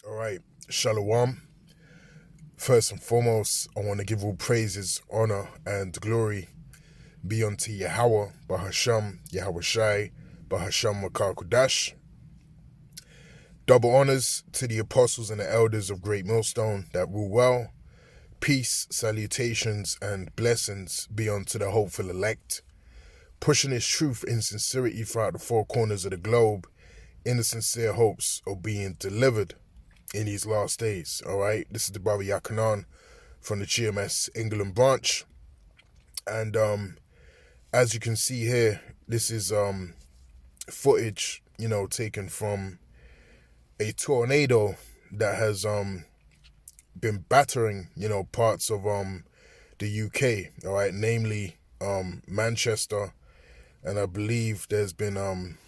All right, Shalom. First and foremost, I want to give all praises, honor, and glory be unto Yahweh, Bahasham, Yahweh Shai, Bahasham Makar Kudash. Double honors to the apostles and the elders of Great Millstone that rule well. Peace, salutations, and blessings be unto the hopeful elect, pushing his truth in sincerity throughout the four corners of the globe in the sincere hopes of being delivered in these last days. All right, this is the brother Yakanan from the GMS England branch, and as you can see here, this is footage taken from a tornado that has been battering parts of the UK. All right, namely Manchester, and I believe there's been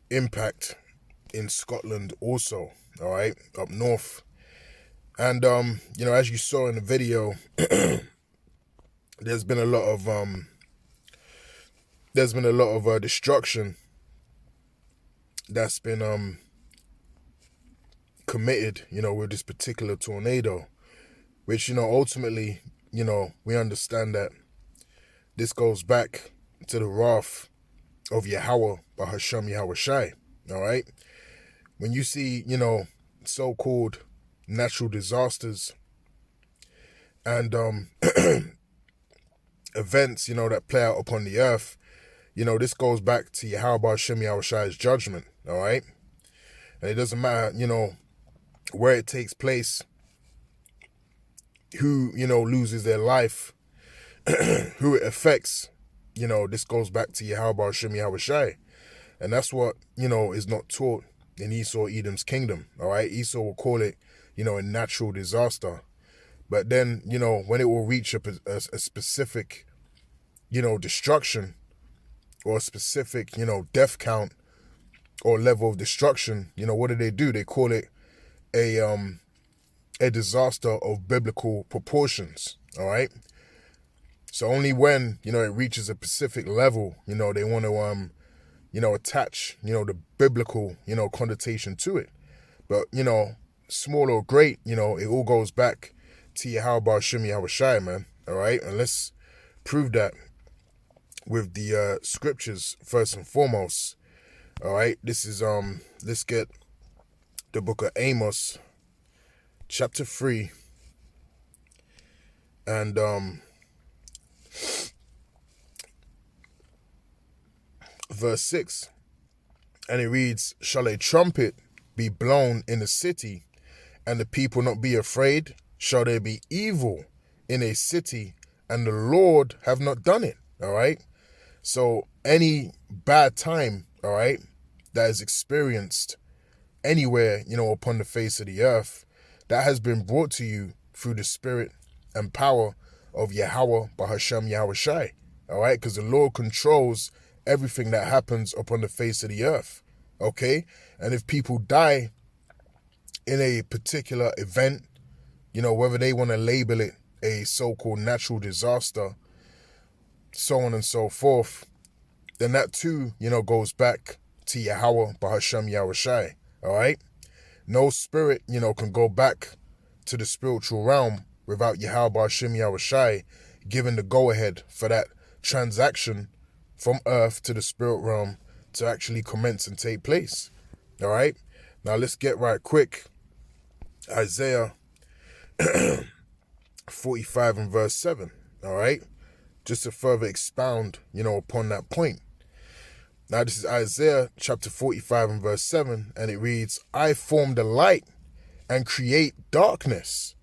impact in Scotland also. All right, up north. And as you saw in the video, there's been a lot of destruction that's been committed, with this particular tornado, which ultimately, we understand that this goes back to the wrath of Yahweh, Bahasham Yahweh Shai. All right, when you see so-called natural disasters and events that play out upon the earth, this goes back to Yahweh Bahasham Yahweh Shai's judgment. All right, and it doesn't matter where it takes place, who loses their life, who it affects. This goes back to Yahweh Bahasham Yahweh Shai, and that's what is not taught in Esau Edom's kingdom. All right, Esau will call it a natural disaster, but then when it will reach a specific destruction, or a specific death count or level of destruction, what do? They call it a disaster of biblical proportions. All right, so only when it reaches a specific level, they want to attach the biblical connotation to it. But small or great, it all goes back to Yahweh Bahasham Yahweh Shai, man. All right, and let's prove that with the scriptures first and foremost. All right, this is let's get the book of Amos, chapter 3, and verse 6, and it reads, "Shall a trumpet be blown in the city, and the people not be afraid? Shall there be evil in a city, and the Lord have not done it?" All right, so any bad time, all right, that is experienced anywhere upon the face of the earth, that has been brought to you through the spirit and power of Yahweh Bahasham Yahweh Shai. All right, because the Lord controls everything that happens upon the face of the earth. Okay, and if people die in a particular event, whether they want to label it a so-called natural disaster, so on and so forth, then that too goes back to Yahweh Bahasham Yahweh Shai. All right, no spirit can go back to the spiritual realm without Yahweh Bahasham Yahweh Shai giving the go-ahead for that transaction from earth to the spirit realm to actually commence and take place. All right, now let's get right quick. Isaiah 45 and verse 7. All right, just to further expound upon that point. Now this is Isaiah chapter 45 and verse 7, and it reads, "I form the light and create darkness.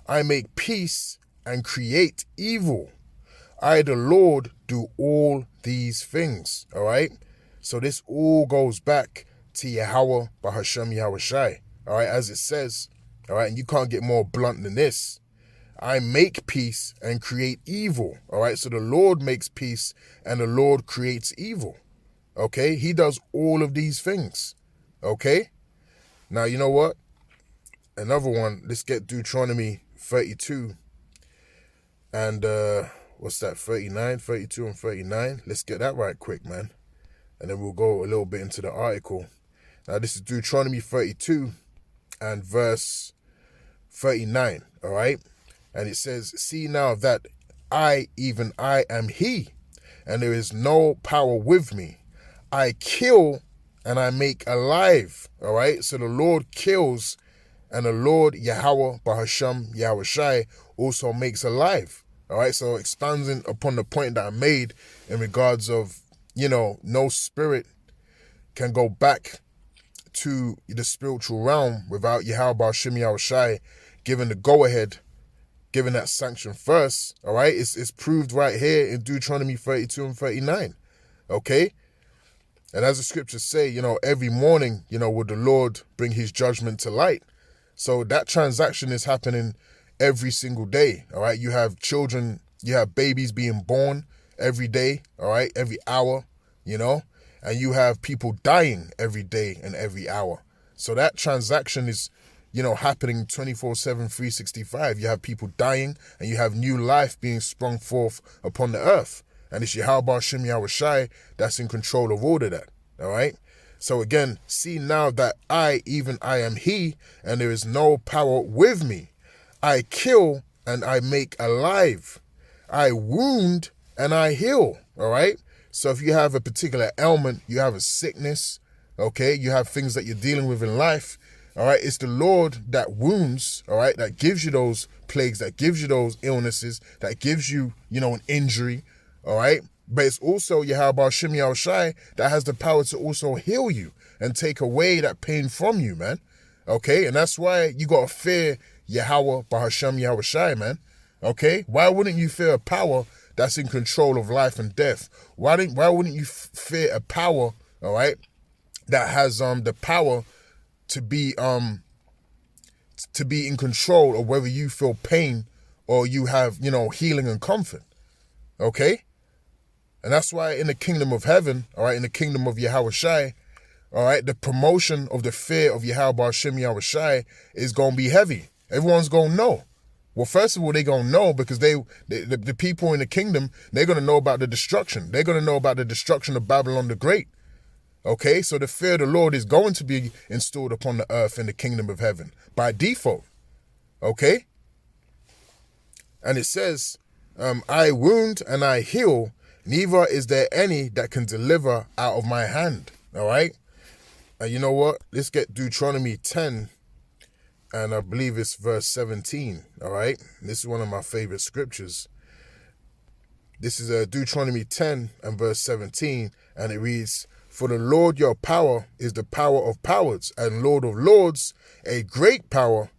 I make peace and create evil. I, the Lord, do all these things." All right, so this all goes back to Yahweh Bahasham Yahweh Shai. All right, as it says. All right, and you can't get more blunt than this. I make peace and create evil. All right, so the Lord makes peace and the Lord creates evil. Okay, he does all of these things. Okay, now you know what? Another one, let's get Deuteronomy 32 and what's that, 39, 32 and 39. Let's get that right quick, man. And then we'll go a little bit into the article. Now this is Deuteronomy 32 and verse 39, all right? And it says, see now that I, even I, am he, and there is no power with me. I kill and I make alive, all right? So the Lord kills, and the Lord Yahweh Bahasham Yahushai also makes alive, all right? So expanding upon the point that I made in regards of, no spirit can go back to the spiritual realm without Yahweh Bahasham Yahushai giving the go-ahead, giving that sanction first, all right? It's proved right here in Deuteronomy 32 and 39, okay? And as the scriptures say, every morning, would the Lord bring his judgment to light. So that transaction is happening every single day, all right? You have children, you have babies being born every day, all right? Every hour, and you have people dying every day and every hour. So that transaction is, happening 24/7, 365. You have people dying and you have new life being sprung forth upon the earth. And it's Yahweh Shem Yahushai that's in control of all of that, all right? So again, see now that I, even I, am he, and there is no power with me. I kill and I make alive. I wound and I heal, all right? So if you have a particular ailment, you have a sickness, okay? You have things that you're dealing with in life, all right? It's the Lord that wounds, all right? That gives you those plagues, that gives you those illnesses, that gives you, an injury, all right? But it's also Yahweh Shem Yahushai that has the power to also heal you and take away that pain from you, man. Okay? And that's why you got to fear Yahweh Bahasham Yahushai, man. Okay? Why wouldn't you fear a power that's in control of life and death? Why wouldn't you fear a power, all right, that has the power to be in control of whether you feel pain or you have, healing and comfort? Okay? And that's why in the kingdom of heaven, all right, in the kingdom of Yahushai, all right, the promotion of the fear of Yahweh Shem Yahushai is going to be heavy. Everyone's going to know. Well, first of all, they're going to know because the people in the kingdom, they're going to know about the destruction. They're going to know about the destruction of Babylon the Great. Okay, so the fear of the Lord is going to be installed upon the earth in the kingdom of heaven by default. Okay? And it says, I wound and I heal, neither is there any that can deliver out of my hand. All right? And you know what? Let's get Deuteronomy 10, and I believe it's verse 17. All right? This is one of my favorite scriptures. This is Deuteronomy 10 and verse 17, and it reads, for the Lord your power is the power of powers, and Lord of lords, a great power,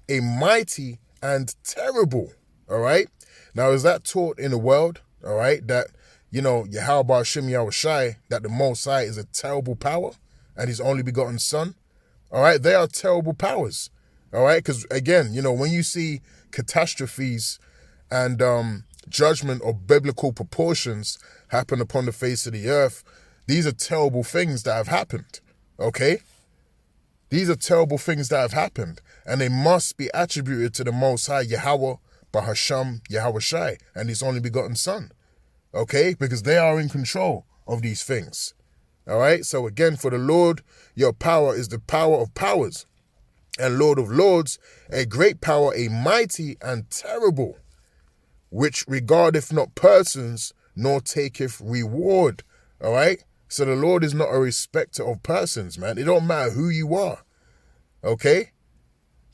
a mighty and terrible. All right? Now, is that taught in the world? All right? That, Yahweh Shem Yahushai, that the Most High is a terrible power and his only begotten son? All right? They are terrible powers. All right? Because, again, when you see catastrophes and judgment of biblical proportions happen upon the face of the earth, these are terrible things that have happened, okay? These are terrible things that have happened, and they must be attributed to the Most High, Yahweh, Bahasham, Yahushai, and his only begotten son, okay? Because they are in control of these things, all right? So again, for the Lord, your power is the power of powers, and Lord of lords, a great power, a mighty and terrible, which regardeth not persons, nor taketh reward, all right? So the Lord is not a respecter of persons, man. It don't matter who you are, okay?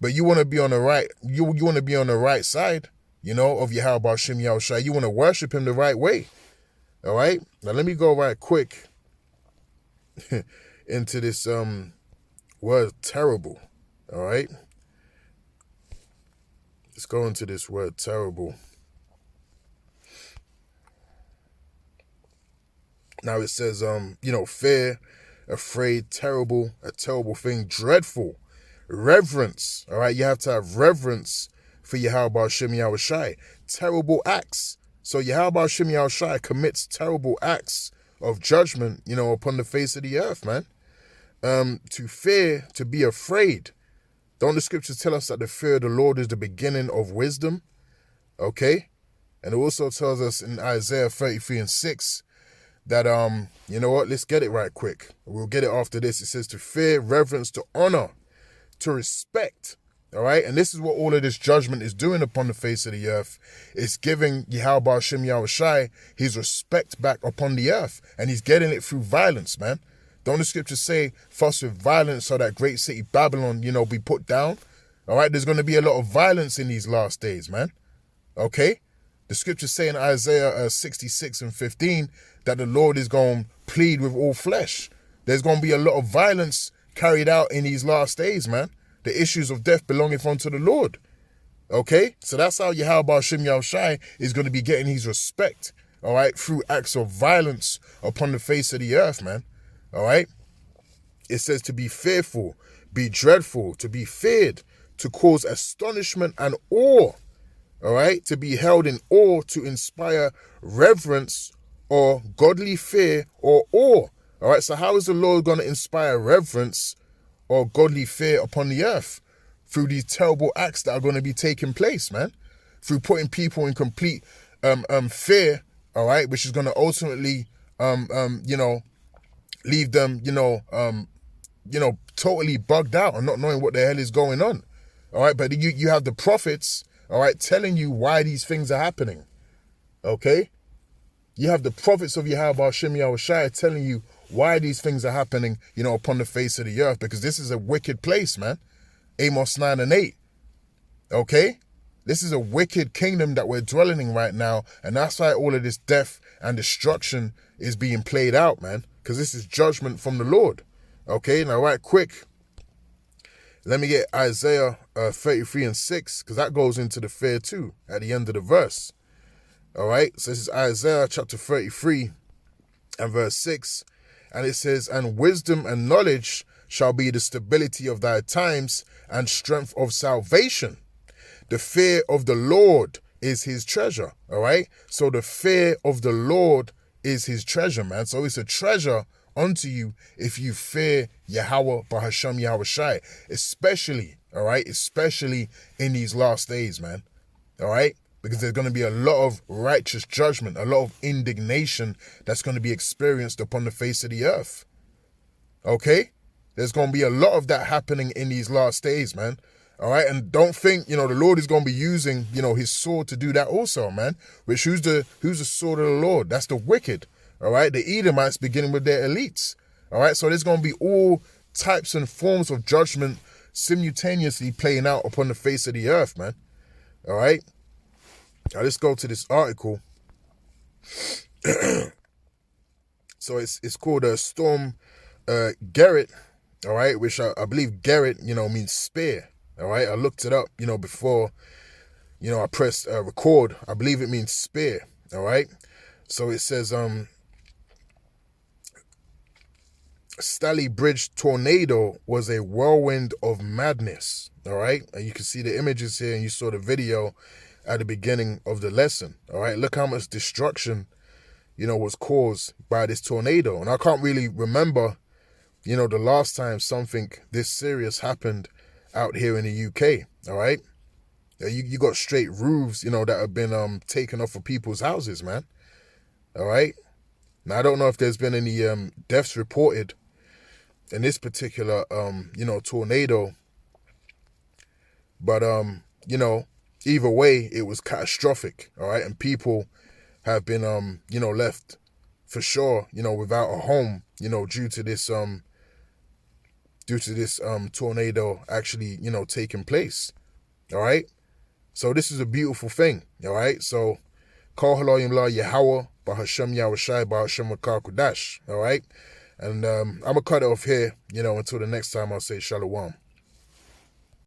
But you want to be on the right, you want to be on the right side, of Yahweh Shem Yahushai. You want to worship him the right way, all right? Now let me go right quick into this word terrible, all right? Let's go into this word terrible. Now it says, fear, afraid, terrible, a terrible thing, dreadful, reverence. All right, you have to have reverence for Yahweh Shem Yahushai. Terrible acts. So Yahweh Shem Yahushai commits terrible acts of judgment, upon the face of the earth, man. To fear, to be afraid. Don't the scriptures tell us that the fear of the Lord is the beginning of wisdom? Okay? And it also tells us in Isaiah 33 and 6, that, you know what, let's get it right quick. We'll get it after this. It says to fear, reverence, to honor, to respect. All right, and this is what all of this judgment is doing upon the face of the earth. It's giving Yahweh Hashem Yahushai his respect back upon the earth, and he's getting it through violence, man. Don't the scriptures say, fuss with violence so that great city Babylon, be put down? All right, there's going to be a lot of violence in these last days, man. Okay? The scriptures say in Isaiah 66 and 15 that the Lord is going to plead with all flesh. There's going to be a lot of violence carried out in these last days, man. The issues of death belongeth unto the Lord. Okay? So that's how Yahweh Hashem Yahushai is going to be getting his respect, all right, through acts of violence upon the face of the earth, man. All right? It says to be fearful, be dreadful, to be feared, to cause astonishment and awe. All right? To be held in awe, to inspire reverence or godly fear or awe. All right? So how is the Lord going to inspire reverence or godly fear upon the earth? Through these terrible acts that are going to be taking place, man. Through putting people in complete fear, all right, which is going to ultimately, leave them, totally bugged out and not knowing what the hell is going on. All right, but you have the prophets, all right, telling you why these things are happening. Okay? You have the prophets of Yahweh Hashem Yahushai telling you why these things are happening, upon the face of the earth, because this is a wicked place, man. Amos 9 and 8. Okay? This is a wicked kingdom that we're dwelling in right now, and that's why all of this death and destruction is being played out, man, because this is judgment from the Lord. Okay? Now, right quick, let me get Isaiah 33 and 6, because that goes into the fear too, at the end of the verse. All right? So this is Isaiah chapter 33 and verse 6, and it says, and wisdom and knowledge shall be the stability of thy times and strength of salvation. The fear of the Lord is his treasure, all right? So the fear of the Lord is his treasure, man. So it's a treasure unto you if you fear Yahweh Bahasham Yahushai, especially, all right? Especially in these last days, man, all right? Because there's going to be a lot of righteous judgment, a lot of indignation that's going to be experienced upon the face of the earth, okay? There's going to be a lot of that happening in these last days, man. All right. And don't think, the Lord is going to be using, his sword to do that also, man. Which who's the sword of the Lord? That's the wicked. All right. The Edomites beginning with their elites. All right. So there's going to be all types and forms of judgment simultaneously playing out upon the face of the earth, man. All right. Now let's go to this article. So it's called Storm Gerrit. All right, which I believe Gerrit, means spear. All right, I looked it up, before, I pressed record. I believe it means spear. All right, so it says, Stalybridge tornado was a whirlwind of madness. All right, and you can see the images here, and you saw the video at the beginning of the lesson. All right, look how much destruction, was caused by this tornado, and I can't really remember the last time something this serious happened out here in the UK, all right? You got straight roofs, that have been taken off of people's houses, man, all right? Now, I don't know if there's been any deaths reported in this particular, tornado, but, either way, it was catastrophic, all right? And people have been, left for sure, without a home, due to this tornado actually, taking place. All right. So this is a beautiful thing. All right. So Kol Halayim La Yahweh Bahashem Yahushai Bahashem Kudash. All right. And I'm going to cut it off here, until the next time I'll say Shalom.